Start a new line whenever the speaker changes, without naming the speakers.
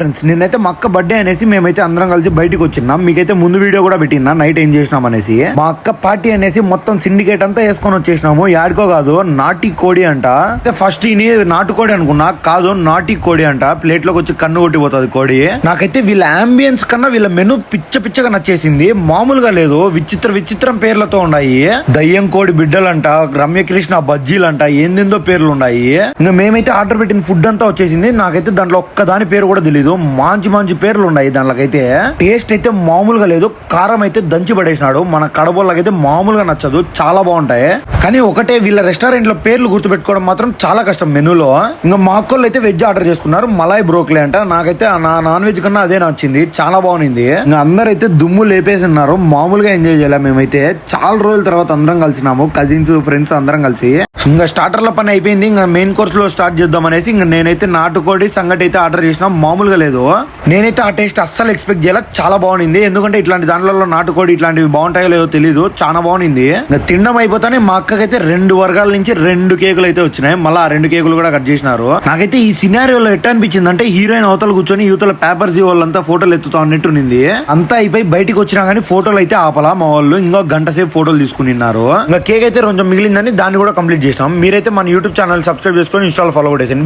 Friends, నిన్నైతే మా అక్క బర్త్డే అనేసి మేమైతే అందరం కలిసి బయటకు వచ్చినాం. మీకైతే ముందు వీడియో కూడా పెట్టినా నైట్ ఏం చేసినాం అనేసి. మా అక్క పార్టీ అనేసి మొత్తం సిండికేట్ అంతా వేసుకొని వచ్చేసినాము. యాడికో కాదు, నాటి కోడి అంట. ఫస్ట్ ఇని నాటుకోడి అనుకున్నా, కాదు నాటి కోడి అంట. ప్లేట్ లోకి వచ్చి కన్ను కొట్టిపోతుంది కోడి. నాకైతే వీళ్ళ అంబియన్స్ కన్నా వీళ్ళ మెను పిచ్చగా నచ్చేసింది. మామూలుగా లేదు, విచిత్రం పేర్లతో ఉన్నాయి. దయ్యం కోడి బిడ్డలంట, రమ్యకృష్ణ బజ్జీలంట, ఏందేందో పేర్లు ఉన్నాయి. ఇంకా మేమైతే ఆర్డర్ పెట్టిన ఫుడ్ అంతా వచ్చేసింది. నాకైతే దాంట్లో ఒక్కదాని పేరు కూడా తెలీదు. మంచి పేర్లు ఉన్నాయి దాంట్లోకైతే. టేస్ట్ అయితే మామూలుగా లేదు, కారం అయితే దంచి పడేసినాడు. మన కడబోళ్ళకైతే మామూలుగా నచ్చదు, చాలా బాగుంటాయి. కానీ ఒకటే, వీళ్ళ రెస్టారెంట్ లో పేర్లు గుర్తుపెట్టుకోవడం మాత్రం చాలా కష్టం మెనూలో. ఇంకా మా అక్కోళ్ళు అయితే వెజ్ ఆర్డర్ చేసుకున్నారు, మలాయ్ బ్రోక్లీ అంట. నాకైతే నాన్ వెజ్ కన్నా అదే నచ్చింది, చాలా బాగుంది. ఇంకా అందరైతే దుమ్ము లేపేసి ఉన్నారు, మామూలుగా ఎంజాయ్ చేయాలి. మేమైతే చాలా రోజుల తర్వాత అందరం కలిసినాము, కజిన్స్ ఫ్రెండ్స్ అందరం కలిసి. ఇంకా స్టార్టర్ల పని అయిపోయింది, ఇంకా మెయిన్ కోర్స్ లో స్టార్ట్ చేద్దాం అనేసి ఇంకా నేనైతే నాటుకోడి సంగటి అయితే ఆర్డర్ చేసిన. మామూలుగా లేదు, నేనైతే ఆ టేస్ట్ అస్సలు ఎక్స్పెక్ట్ చేయాలి. చాలా బాగుంది, ఎందుకంటే ఇట్లాంటి దాంట్లో నాటుకోడి ఇట్లాంటివి బాగుంటాయో లేదో తెలియదు, చాలా బాగుంది. ఇంకా తినడం అయిపోతానే మా అక్కకైతే 2 వర్గాల నుంచి 2 కేకులు అయితే వచ్చినాయి. మళ్ళీ ఆ 2 కేకులు కూడా కట్ చేసినారు. నాకైతే ఈ సినారియోలో ఎట్లా అనిపించింది అంటే, హీరోయిన్ అవతల కూర్చొని యువతల పేపర్స్ వాళ్ళంతా ఫోటోలు ఎత్తుతా అన్నట్టు నింది. అంతా అయిపోయి బయటికి వచ్చినా గానీ ఫోటోలు అయితే ఆపలా మా వాళ్ళు. ఇంకో గంట సేపు ఫోటోలు తీసుకున్నారు. ఇంకా కేక్ అయితే కొంచెం మిగిలిందని దాన్ని కూడా కంప్లీట్ చేసినాం. మీరైతే మన యూట్యూబ్ ఛానల్ సబ్స్క్రైబ్ చేసుకొని ఇన్స్టాల్ ఫాలో కొట్టేసండి.